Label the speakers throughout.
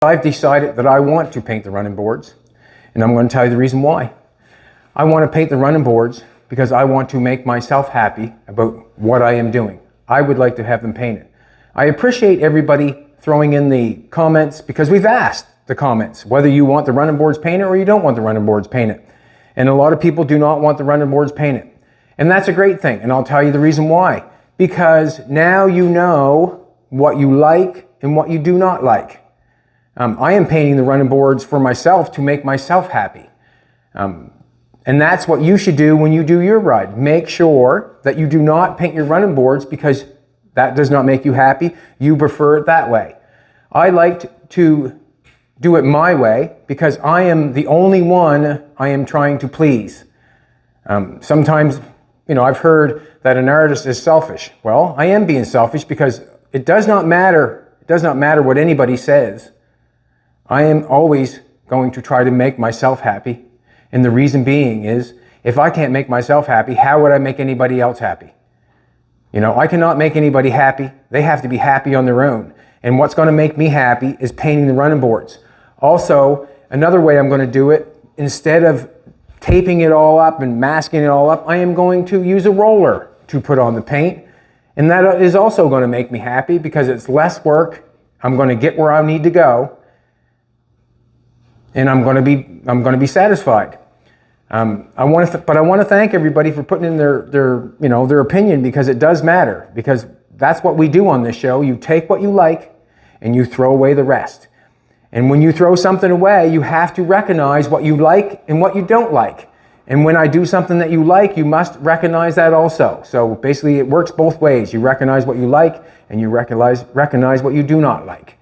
Speaker 1: I've decided that I want to paint the running boards, and I'm going to tell you the reason why. I want to paint the running boards because I want to make myself happy about what I am doing. I would like to have them painted. I appreciate everybody throwing in the comments, because we've asked the comments whether you want the running boards painted or you don't want the running boards painted. And a lot of people do not want the running boards painted. And that's a great thing, and I'll tell you the reason why. Because now you know what you like and what you do not like. I am painting the running boards for myself to make myself happy. And that's what you should do when you do your ride. Make sure that you do not paint your running boards because that does not make you happy. You prefer it that way. I like to do it my way because I am the only one I am trying to please. Sometimes, I've heard that an artist is selfish. Well, I am being selfish because it does not matter. It does not matter what anybody says. I am always going to try to make myself happy. And the reason being is, if I can't make myself happy, how would I make anybody else happy? I cannot make anybody happy. They have to be happy on their own. And what's going to make me happy is painting the running boards. Also, another way I'm going to do it, instead of taping it all up and masking it all up, I am going to use a roller to put on the paint. And that is also going to make me happy because it's less work. I'm going to get where I need to go. And I'm going to be satisfied. I want to thank everybody for putting in their opinion, because it does matter, because that's what we do on this show. You take what you like and you throw away the rest. And when you throw something away, you have to recognize what you like and what you don't like. And when I do something that you like, you must recognize that also. So basically it works both ways. You recognize what you like and you recognize what you do not like.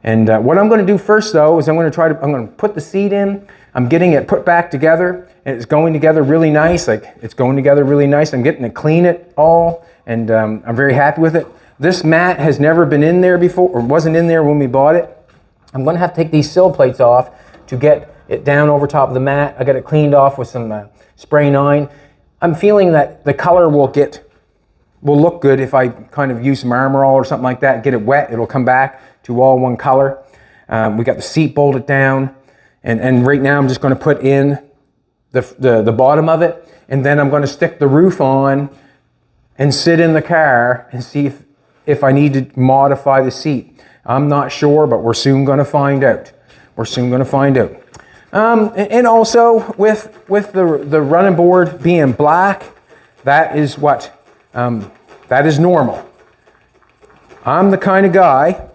Speaker 1: And what I'm going to do first, though, is I'm going to put the seat in. I'm getting it put back together, and it's going together really nice. I'm getting to clean it all, and I'm very happy with it. This mat has never been in there before, or wasn't in there when we bought it. I'm going to have to take these sill plates off to get it down over top of the mat. I got it cleaned off with some spray 9. I'm feeling that the color will look good if I kind of use some Armor All or something like that, get it wet. It'll come back to all one color. We got the seat bolted down, and right now I'm just going to put in the bottom of it, and then I'm going to stick the roof on and sit in the car and see if I need to modify the seat. I'm not sure, but we're soon going to find out. And also with the running board being black, that is normal. I'm the kind of guy,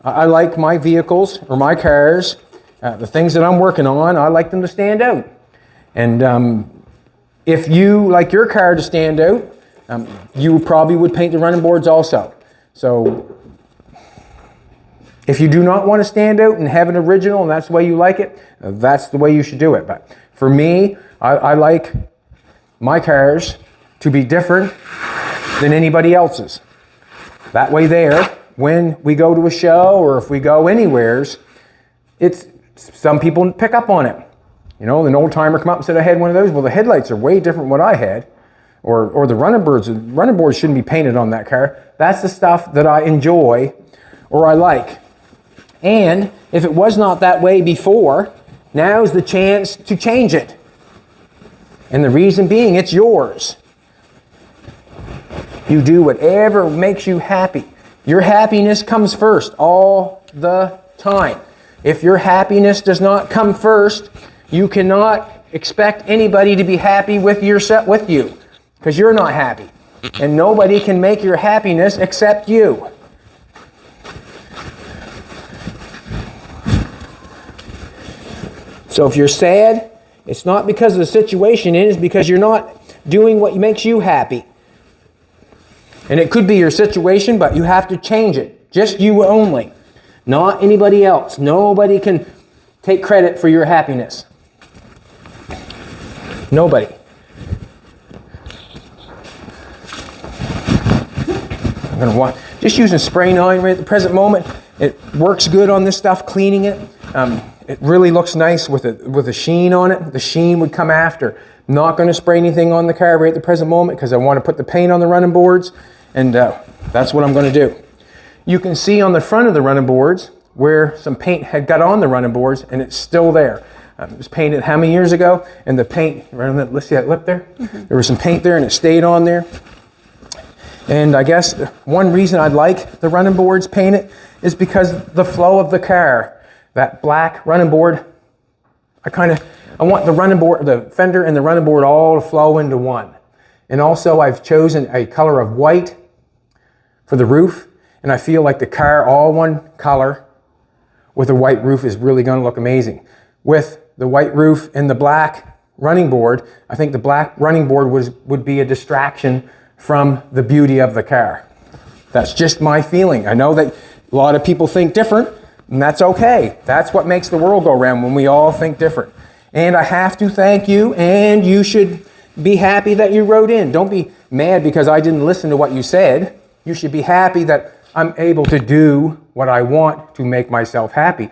Speaker 1: I like my vehicles or my cars, the things that I'm working on, I like them to stand out. And if you like your car to stand out, you probably would paint the running boards also. So if you do not want to stand out and have an original and that's the way you like it, that's the way you should do it. But for me, I like my cars to be different than anybody else's. That way there, when we go to a show or if we go anywheres, some people pick up on it. An old timer come up and said, I had one of those. Well, the headlights are way different than what I had. Or the running boards shouldn't be painted on that car. That's the stuff that I enjoy or I like. And if it was not that way before, now's the chance to change it. And the reason being, it's yours. You do whatever makes you happy. Your happiness comes first all the time. If your happiness does not come first, you cannot expect anybody to be happy with you, because you're not happy. And nobody can make your happiness except you. So if you're sad, it's not because of the situation, it is because you're not doing what makes you happy. And it could be your situation, but you have to change it. Just you only. Not anybody else. Nobody can take credit for your happiness. Nobody. I'm going to just using spray 9 right at the present moment. It works good on this stuff, cleaning it. It really looks nice with a sheen on it. The sheen would come after. I'm not going to spray anything on the car right at the present moment because I want to put the paint on the running boards, and that's what I'm going to do. You can see on the front of the running boards, where some paint had got on the running boards, and it's still there. It was painted how many years ago? And the paint, right on that, let's see that lip there? There was some paint there and it stayed on there. And I guess one reason I like the running boards painted is because the flow of the car. That black running board, I want the running board, the fender and the running board all to flow into one. And also I've chosen a color of white for the roof, and I feel like the car all one color with a white roof is really going to look amazing. With the white roof and the black running board, I think the black running board would be a distraction from the beauty of the car. That's just my feeling. I know that a lot of people think different, and that's okay. That's what makes the world go round, when we all think different. And I have to thank you, and you should be happy that you wrote in. Don't be mad because I didn't listen to what you said. You should be happy that I'm able to do what I want to make myself happy.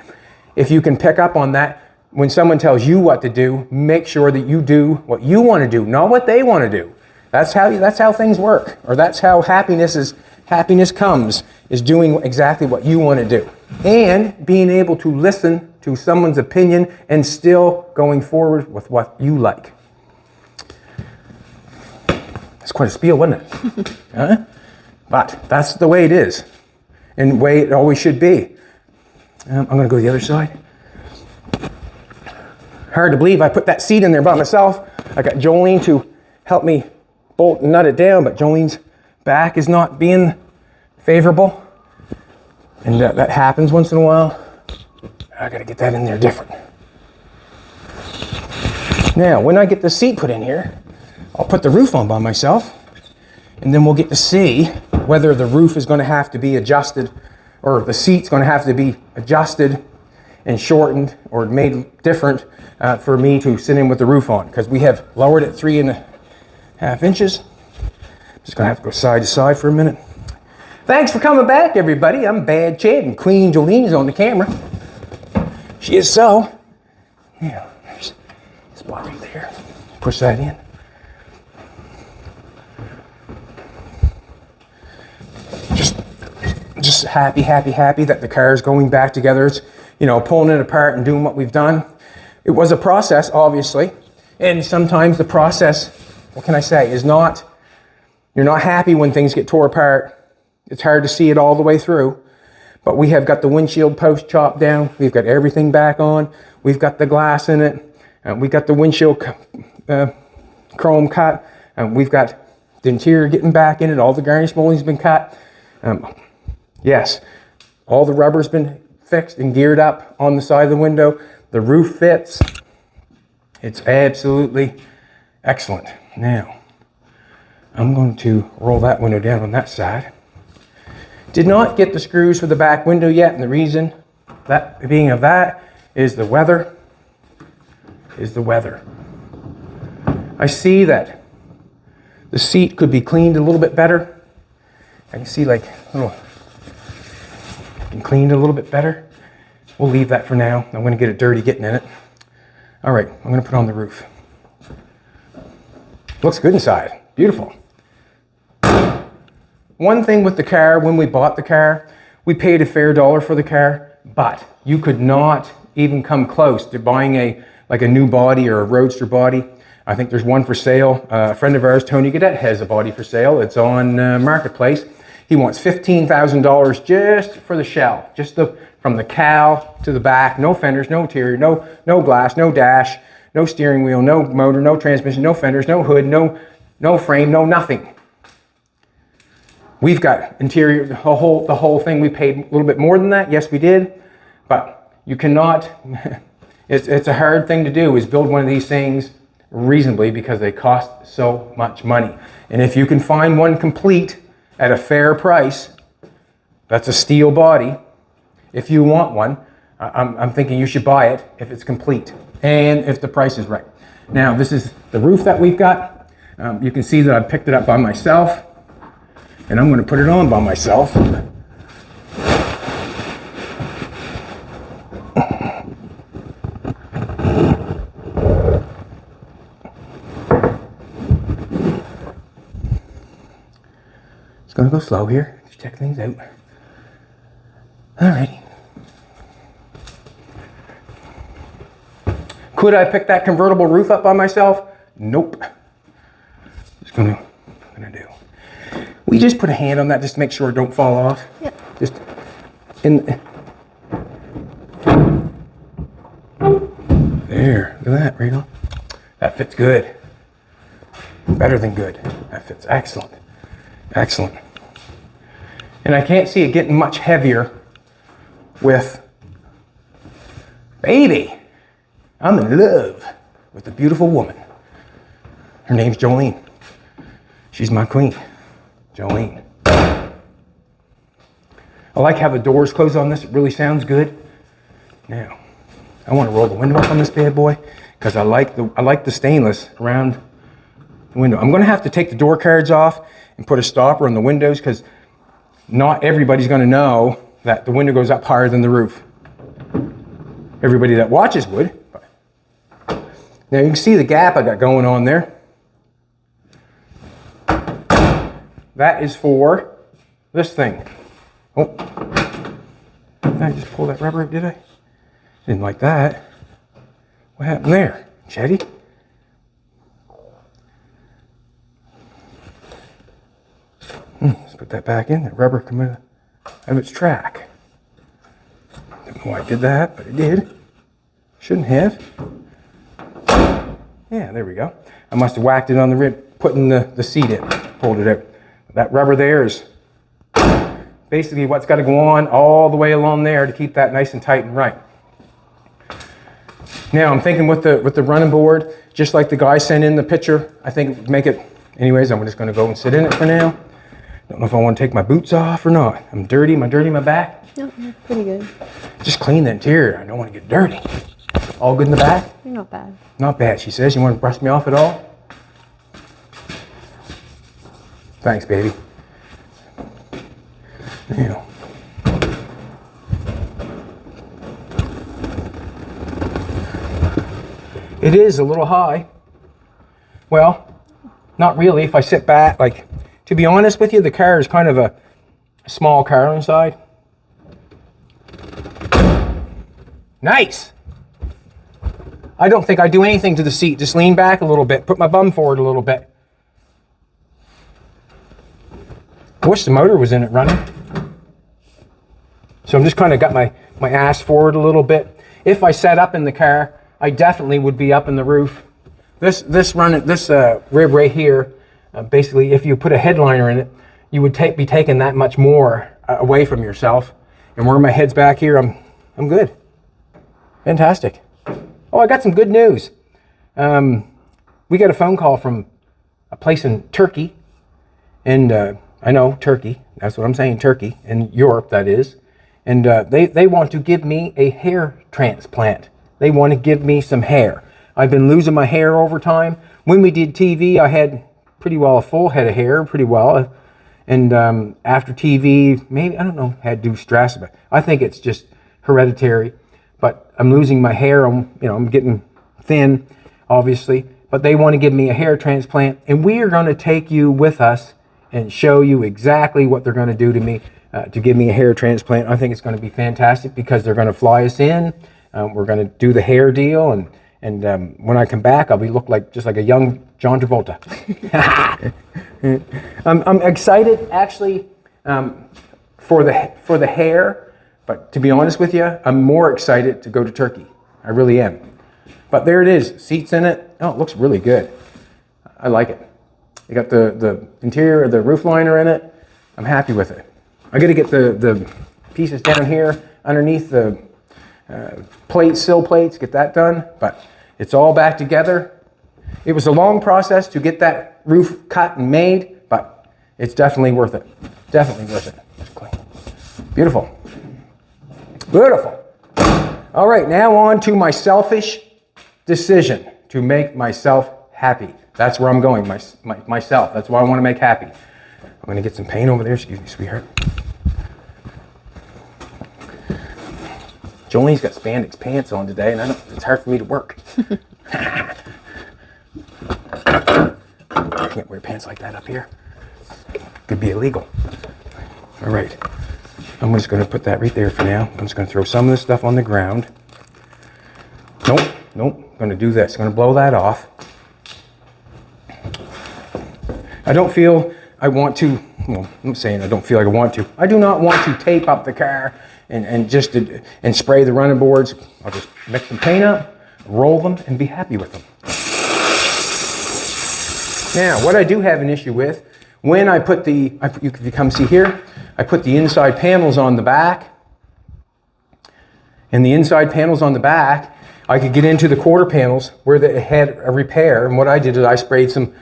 Speaker 1: If you can pick up on that, when someone tells you what to do, make sure that you do what you want to do, not what they want to do. That's how things work, or that's how happiness comes, is doing exactly what you want to do. And being able to listen to someone's opinion and still going forward with what you like. It's quite a spiel, wasn't it? Huh? But that's the way it is, and the way it always should be. I'm going to go to the other side. Hard to believe I put that seat in there by myself. I got Jolene to help me bolt and nut it down, but Jolene's back is not being favorable, and that happens once in a while. I got to get that in there different. Now, when I get the seat put in here, I'll put the roof on by myself, and then we'll get to see whether the roof is going to have to be adjusted, or the seat's going to have to be adjusted and shortened or made different for me to sit in with the roof on, because we have lowered it 3.5 inches. I'm just going to have to go side to side for a minute. Thanks for coming back, everybody. I'm Bad Chad, and Queen Jolene is on the camera. She is so. Yeah, there's a spot right there. Push that in. Just happy that the car is going back together. It's, pulling it apart and doing what we've done. It was a process, obviously, and sometimes the process, what can I say, is not, you're not happy when things get tore apart. It's hard to see it all the way through, but we have got the windshield post chopped down. We've got everything back on. We've got the glass in it. We've got the windshield chrome cut. We've got the interior getting back in it. All the garnish molding's been cut. Yes, all the rubber's been fixed and geared up on the side of the window. The roof fits. It's absolutely excellent. Now, I'm going to roll that window down on that side. Did not get the screws for the back window yet, and the reason that being of that is the weather. I see that the seat could be cleaned a little bit better. I can see cleaned a little bit better. We'll leave that for now. I'm going to get it dirty getting in it. All right, I'm going to put on the roof. Looks good inside. Beautiful. One thing with the car, when we bought the car, we paid a fair dollar for the car, but you could not even come close to buying a new body or a roadster body. I think there's one for sale. A friend of ours, Tony Gadet, has a body for sale. It's on Marketplace. He wants $15,000 just for the shell, from the cowl to the back. No fenders, no interior, no glass, no dash, no steering wheel, no motor, no transmission, no fenders, no hood, no frame, no nothing. We've got interior, the whole thing. We paid a little bit more than that. Yes, we did, but you cannot. It's a hard thing to do, is build one of these things reasonably, because they cost so much money. And if you can find one complete at a fair price, that's a steel body. If you want one, I'm thinking you should buy it if it's complete and if the price is right. Now, this is the roof that we've got. You can see that I picked it up by myself, and I'm going to put it on by myself. Just going to go slow here, just check things out. Alrighty. Could I pick that convertible roof up by myself? Nope. Just gonna do. We just put a hand on that just to make sure it don't fall off.
Speaker 2: Yep.
Speaker 1: Just in. There, look at that, right on. That fits good. Better than good. That fits excellent. Excellent. And I can't see it getting much heavier with baby. I'm in love with a beautiful woman. Her name's Jolene. She's my queen. Jolene. I like how the doors close on this. It really sounds good. Now, I want to roll the window up on this bad boy because I like the stainless around the window. I'm going to have to take the door cards off and put a stopper on the windows because not everybody's going to know that the window goes up higher than the roof. Everybody that watches would. Now you can see the gap I got going on there. That is for this thing. Oh, did I just pull that rubber, did I? Didn't like that. What happened there, Chetty? Let's put that back in. The rubber come out of its track. Don't know why I did that, but it did. Shouldn't have. Yeah, there we go. I must have whacked it on the rib, putting the seat in, pulled it out. That rubber there is basically what's got to go on all the way along there to keep that nice and tight and right. Now I'm thinking with the running board, just like the guy sent in the picture, I think it would make it. Anyways, I'm just going to go and sit in it for now. Don't know if I want to take my boots off or not. I'm dirty. Am I dirty my back?
Speaker 2: No, you're pretty good.
Speaker 1: Just clean the interior. I don't want to get dirty. All good in the back?
Speaker 2: You're not bad.
Speaker 1: Not bad, she says. You want to brush me off at all? Thanks, baby. Now. It is a little high. Well, not really. If I sit back, like, to be honest with you, the car is kind of a small car inside. Nice. I don't think I do anything to the seat. Just lean back a little bit. Put my bum forward a little bit. I wish the motor was in it running. So I'm just kind of got my ass forward a little bit. If I sat up in the car, I definitely would be up in the roof. This rib right here, basically, if you put a headliner in it, you would be taking that much more away from yourself. And where my head's back here, I'm good. Fantastic. Oh, I got some good news. We got a phone call from a place in Turkey, and I know Turkey. That's what I'm saying, Turkey, in Europe, that is. And they want to give me a hair transplant. They want to give me some hair. I've been losing my hair over time. When we did TV, I had pretty well a full head of hair, pretty well. And after TV, maybe, I don't know, had to do stress, but I think it's just hereditary. But I'm losing my hair. I'm getting thin, obviously. But they want to give me a hair transplant, and we are going to take you with us and show you exactly what they're going to do to me to give me a hair transplant. I think it's going to be fantastic because they're going to fly us in. We're going to do the hair deal, and when I come back, I'll be just like a young John Travolta. I'm excited actually for the hair. But to be honest with you, I'm more excited to go to Turkey. I really am. But there it is, seats in it. Oh, it looks really good. I like it. You got the interior of the roof liner in it. I'm happy with it. I got to get the pieces down here underneath the sill plates, get that done. But it's all back together. It was a long process to get that roof cut and made, but it's definitely worth it. Definitely worth it. It's clean. Beautiful. Beautiful. All right, now on to my selfish decision to make myself happy. That's where I'm going, myself. That's what I want to make happy. I'm going to get some paint over there. Excuse me, sweetheart. Jolene's got spandex pants on today, and it's hard for me to work. I can't wear pants like that up here. Could be illegal. All right. I'm just going to put that right there for now. I'm just going to throw some of this stuff on the ground. Nope, Nope, I'm going to do this. I'm going to blow that off. I don't feel I want to, well, I'm saying I don't feel like I want to. I do not want to tape up the car and spray the running boards. I'll just mix some paint up, roll them, and be happy with them. Now, what I do have an issue with, when I put if you come see here, I put the inside panels on the back. And the inside panels on the back, I could get into the quarter panels where it had a repair. And what I did is I sprayed some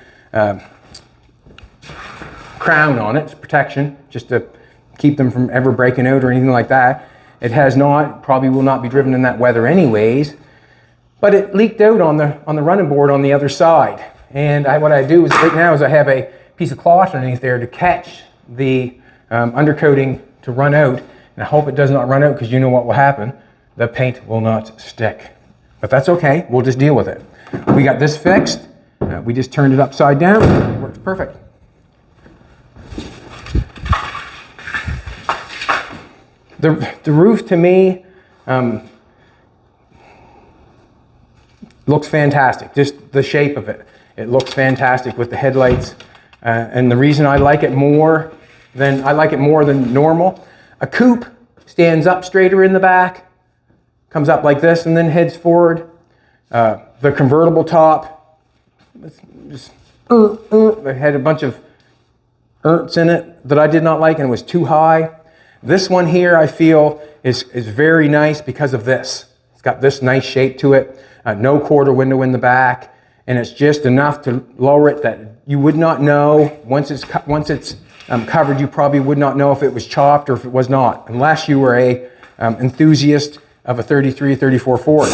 Speaker 1: crown on it, protection, just to keep them from ever breaking out or anything like that. It has not, probably will not be driven in that weather anyways, but it leaked out on the running board on the other side. And what I do is right now is I have a piece of cloth underneath there to catch the undercoating to run out. And I hope it does not run out, because you know what will happen. The paint will not stick. But that's okay, we'll just deal with it. We got this fixed. We just turned it upside down. It works perfect. The roof to me looks fantastic. Just the shape of it. It looks fantastic with the headlights. And the reason I like it more than normal, a coupe stands up straighter in the back, comes up like this and then heads forward. The convertible top, just it had a bunch of erts in it that I did not like, and it was too high. This one here I feel is very nice because of this. It's got this nice shape to it, no quarter window in the back, and it's just enough to lower it that you would not know, once it's covered, you probably would not know if it was chopped or if it was not, unless you were a enthusiast of a 33, 34 Ford.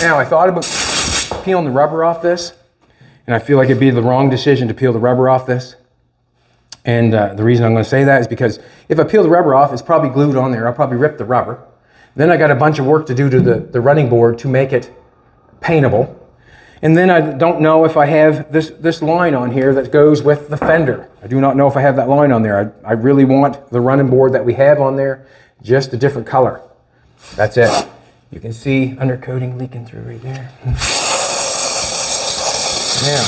Speaker 1: Now, I thought about peeling the rubber off this, and I feel like it'd be the wrong decision to peel the rubber off this. And the reason I'm going to say that is because if I peel the rubber off, it's probably glued on there. I'll probably rip the rubber. Then I got a bunch of work to do to the running board to make it paintable. And then I don't know if I have this line on here that goes with the fender. I do not know if I have that line on there. I really want the running board that we have on there, just a different color. That's it. You can see undercoating leaking through right there. Now,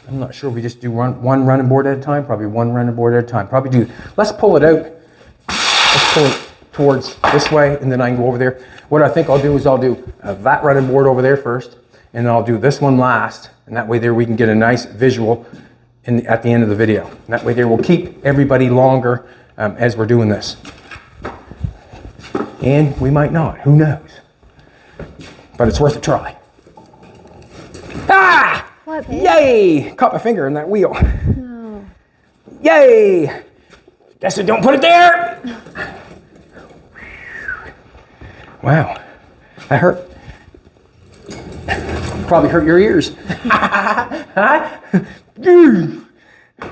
Speaker 1: I'm not sure if we just do one running board at a time, probably one running board at a time. Let's pull it out. Let's pull it towards this way, and then I can go over there. What I think I'll do is I'll do that running board over there first, and then I'll do this one last, and that way there we can get a nice visual at the end of the video. And that way there we'll keep everybody longer as we're doing this. And we might not, who knows? But it's worth a try. Ah!
Speaker 2: What, babe?
Speaker 1: Yay! Caught my finger in that wheel.
Speaker 2: No.
Speaker 1: Yay! That's it, don't put it there! Wow, that hurt. Probably hurt your ears.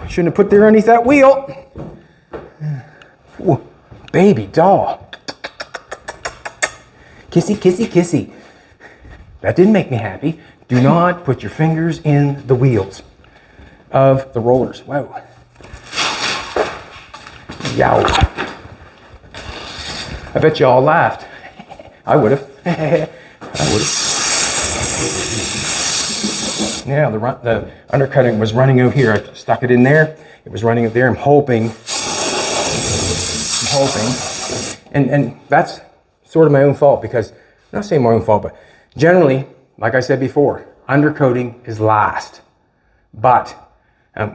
Speaker 1: Shouldn't have put there underneath that wheel. Ooh, baby doll. Kissy, kissy, kissy. That didn't make me happy. Do not put your fingers in the wheels of the rollers. Wow. Yow. I bet you all laughed. I would have. I would have. Yeah, the undercutting was running out here. I stuck it in there. It was running out there. I'm hoping. And that's sort of my own fault, because, I'm not saying my own fault, but generally, like I said before, undercoating is last. But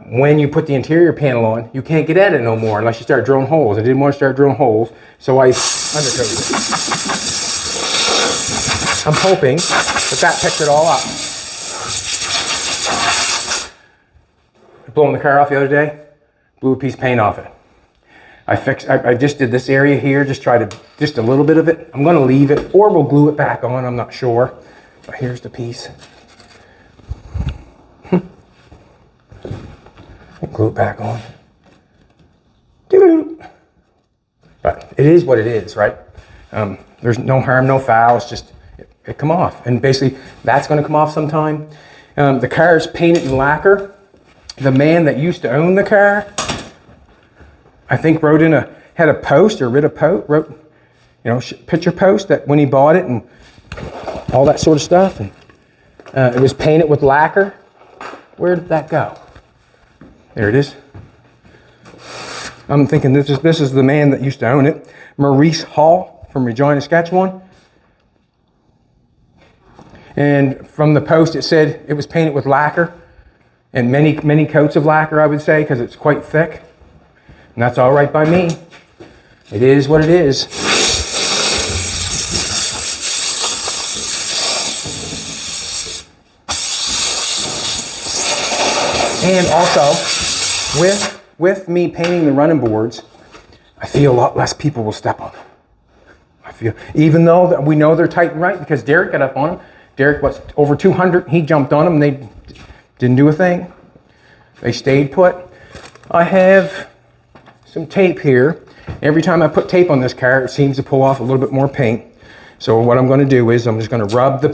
Speaker 1: when you put the interior panel on, you can't get at it no more unless you start drilling holes. I didn't want to start drilling holes, so I undercoated. I'm hoping that picked it all up. Blowing the car off the other day, blew a piece of paint off it. I just did this area here, just a little bit of it. I'm gonna leave it, or we'll glue it back on, I'm not sure. But here's the piece. Glue it back on. But it is what it is, right? There's no harm, no foul. It's just, it come off. And basically, that's going to come off sometime. The car is painted in lacquer. The man that used to own the car, I think had a post or wrote, picture post that when he bought it and all that sort of stuff. And it was painted with lacquer. Where did that go? There it is. I'm thinking this is the man that used to own it. Maurice Hall from Regina, Saskatchewan. And from the post it said it was painted with lacquer. And many coats of lacquer, I would say, because it's quite thick. And that's all right by me. It is what it is. And also, with me painting the running boards, I feel a lot less people will step on them. I feel, even though that we know they're tight and right, because Derek got up on them. Derek was over 200. He jumped on them. And they didn't do a thing. They stayed put. I have some tape here. Every time I put tape on this car, it seems to pull off a little bit more paint. So what I'm going to do is I'm just going to rub the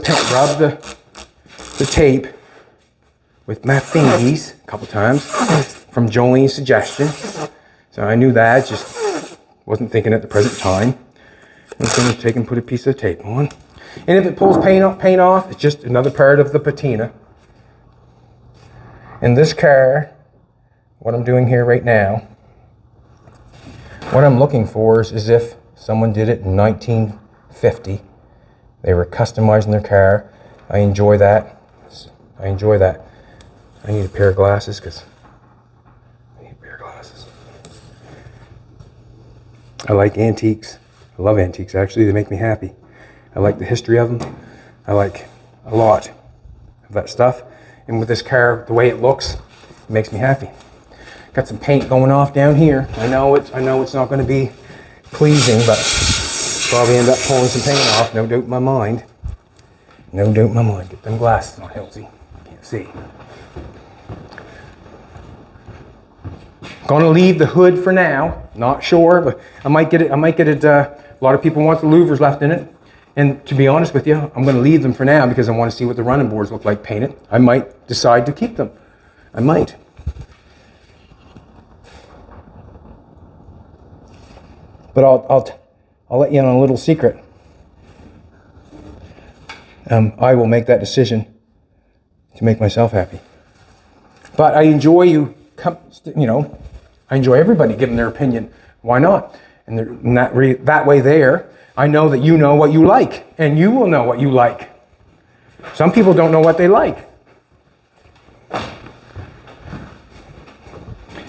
Speaker 1: tape with my fingies a couple times from Jolene's suggestion. So I knew that, just wasn't thinking at the present time. I'm just going to take and put a piece of tape on. And if it pulls paint off, it's just another part of the patina. In this car, what I'm doing here right now, what I'm looking for is if someone did it in 1950. They were customizing their car. I enjoy that. I need a pair of glasses because I like antiques. I love antiques, actually. They make me happy. I like the history of them. I like a lot of that stuff. And with this car, the way it looks, it makes me happy. Got some paint going off down here. I know it's not going to be pleasing, but probably end up pulling some paint off. No doubt in my mind. No doubt in my mind. Get them glasses on, Hiltzy. Can't see. Gonna leave the hood for now. Not sure, but I might get it. A lot of people want the louvers left in it. And to be honest with you, I'm going to leave them for now because I want to see what the running boards look like painted. I might decide to keep them. I might. But I'll let you in on a little secret. I will make that decision to make myself happy. But I enjoy I enjoy everybody giving their opinion. Why not? And that way there, I know that you know what you like, and you will know what you like. Some people don't know what they like.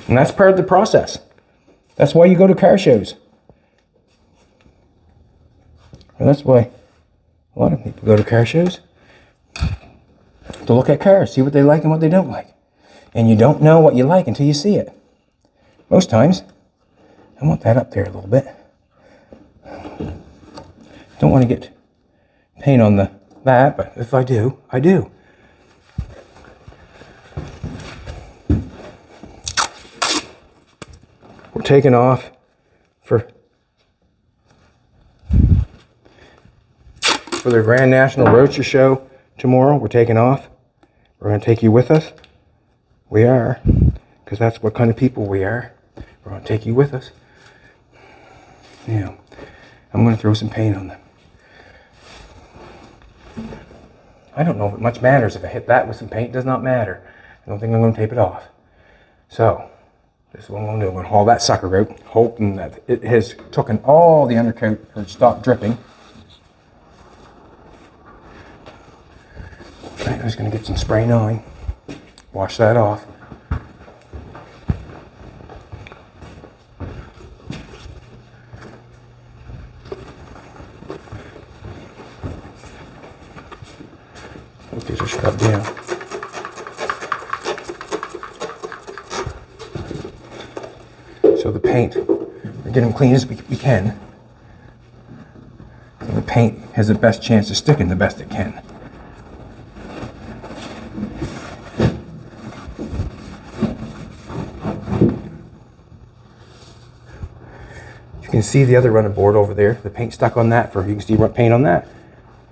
Speaker 1: And that's part of the process. That's why you go to car shows. And that's why a lot of people go to car shows. To look at cars, see what they like and what they don't like. And you don't know what you like until you see it. Most times. I want that up there a little bit. Don't want to get paint on that, but if I do, I do. We're taking off for the Grand National Roadster Show tomorrow. We're taking off. We're going to take you with us. We are, because that's what kind of people we are. We're going to take you with us. Yeah, I'm going to throw some paint on them. I don't know if it much matters if I hit that with some paint. It does not matter. I don't think I'm going to tape it off. So, this is what I'm going to do. I'm going to haul that sucker out, hoping that it has taken all the undercoat or stopped dripping. Okay, I'm just going to get some spray 9, wash that off. These are scrubbed down. So the paint, we get them clean as we can. So the paint has the best chance of sticking the best it can. You can can see the other running board over there. The paint stuck on that you can see paint on that.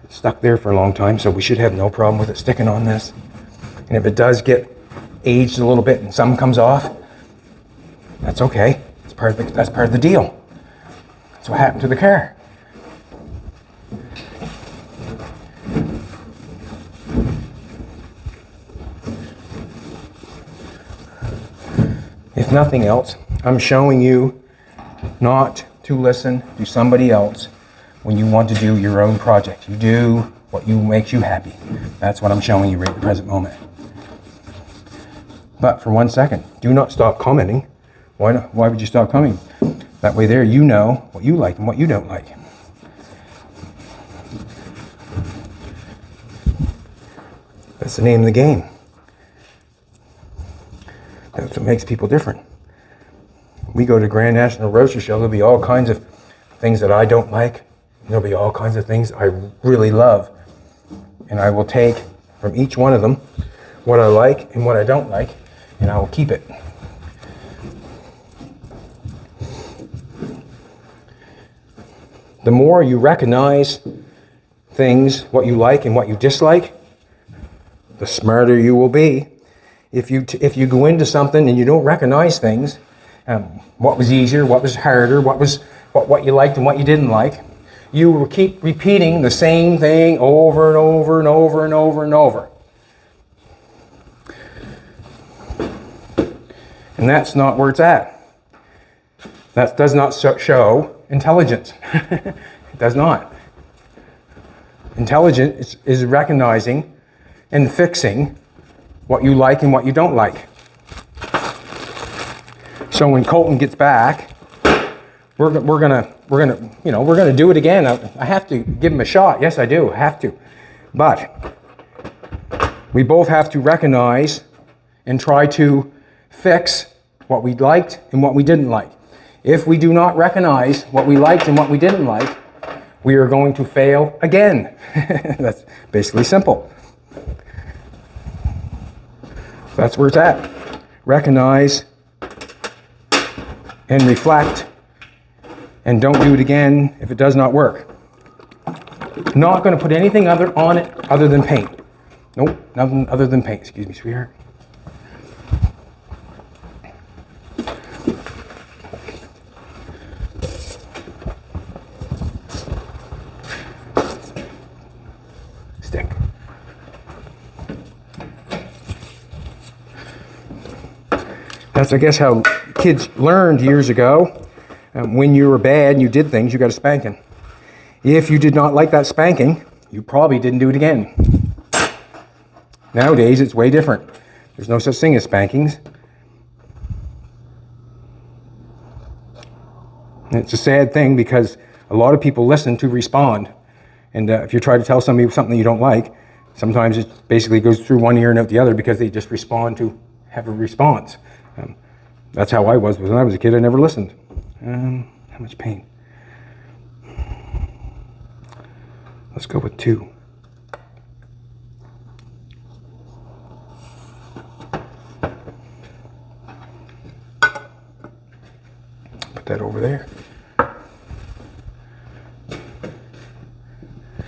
Speaker 1: It's stuck there for a long time, so we should have no problem with it sticking on this. And if it does get aged a little bit and some comes off, that's okay. That's part of the deal. That's what happened to the car. If nothing else, I'm showing you not to listen to somebody else when you want to do your own project. You do what makes you happy. That's what I'm showing you right at the present moment. But for 1 second, do not stop commenting. Why not? Why would you stop commenting? That way there you know what you like and what you don't like. That's the name of the game. That's what makes people different. We go to Grand National Roaster Show, there'll be all kinds of things that I don't like. There'll be all kinds of things I really love. And I will take from each one of them what I like and what I don't like, and I will keep it. The more you recognize things, what you like and what you dislike, the smarter you will be. If you go into something and you don't recognize things, what was easier, what was harder, what you liked and what you didn't like, you will keep repeating the same thing over and over and over and over and over. And that's not where it's at. That does not show intelligence. It does not. Intelligence is recognizing and fixing what you like and what you don't like. So when Colton gets back, we're gonna do it again. I have to give him a shot. Yes, I do. I have to. But we both have to recognize and try to fix what we liked and what we didn't like. If we do not recognize what we liked and what we didn't like, we are going to fail again. That's basically simple. That's where it's at. Recognize and reflect, and don't do it again if it does not work. Not going to put anything on it other than paint. Nope, nothing other than paint. Excuse me, sweetheart. Stick. That's, I guess, how kids learned years ago. When you were bad and you did things, you got a spanking. If you did not like that spanking, you probably didn't do it again. Nowadays, it's way different. There's no such thing as spankings. And it's a sad thing because a lot of people listen to respond. And if you try to tell somebody something you don't like, sometimes it basically goes through one ear and out the other because they just respond to have a response. That's how I was when I was a kid. I never listened. How much paint? Let's go with 2. Put that over there.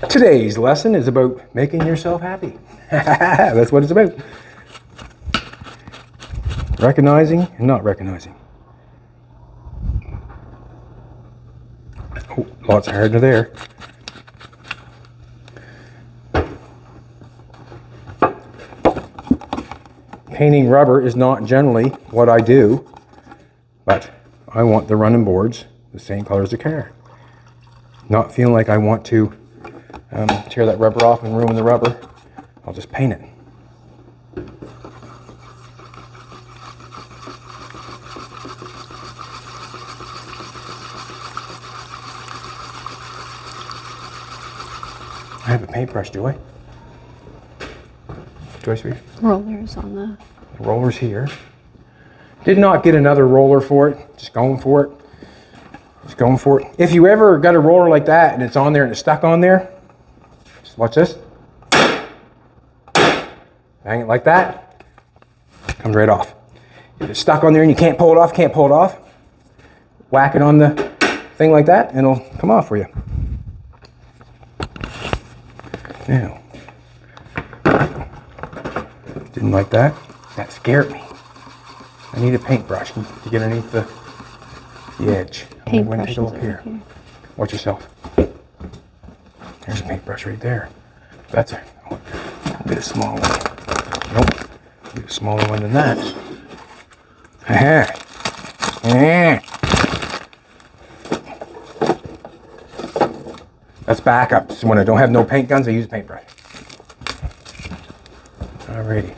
Speaker 1: Today's lesson is about making yourself happy. That's what it's about. Recognizing and not recognizing. Oh, lots harder there. Painting rubber is not generally what I do, but I want the running boards the same color as the car. Not feeling like I want to tear that rubber off and ruin the rubber, I'll just paint it. I have a paintbrush, do I? Do I, sweetie?
Speaker 2: Rollers on the
Speaker 1: rollers here. Did not get another roller for it. Just going for it. Just going for it. If you ever got a roller like that and it's on there and it's stuck on there, just watch this. Bang it like that. Comes right off. If it's stuck on there and you can't pull it off, whack it on the thing like that and it'll come off for you. Now, didn't like that. That scared me. I need a paintbrush to get underneath the edge. I'm going to take a look here. Watch yourself. There's a paintbrush right there. That's a bit of small one. Nope. A bit smaller one than that. That's backup. So when I don't have no paint guns, I use a paintbrush. Alrighty.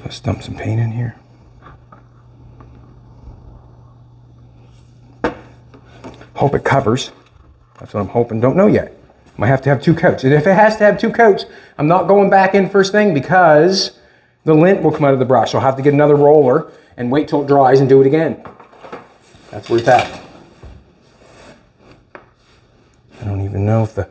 Speaker 1: Let's dump some paint in here. Hope it covers. That's what I'm hoping. Don't know yet. Might have to have 2 coats. And if it has to have 2 coats, I'm not going back in first thing because the lint will come out of the brush. I'll have to get another roller and wait till it dries and do it again. That's where it's at. I don't even know if the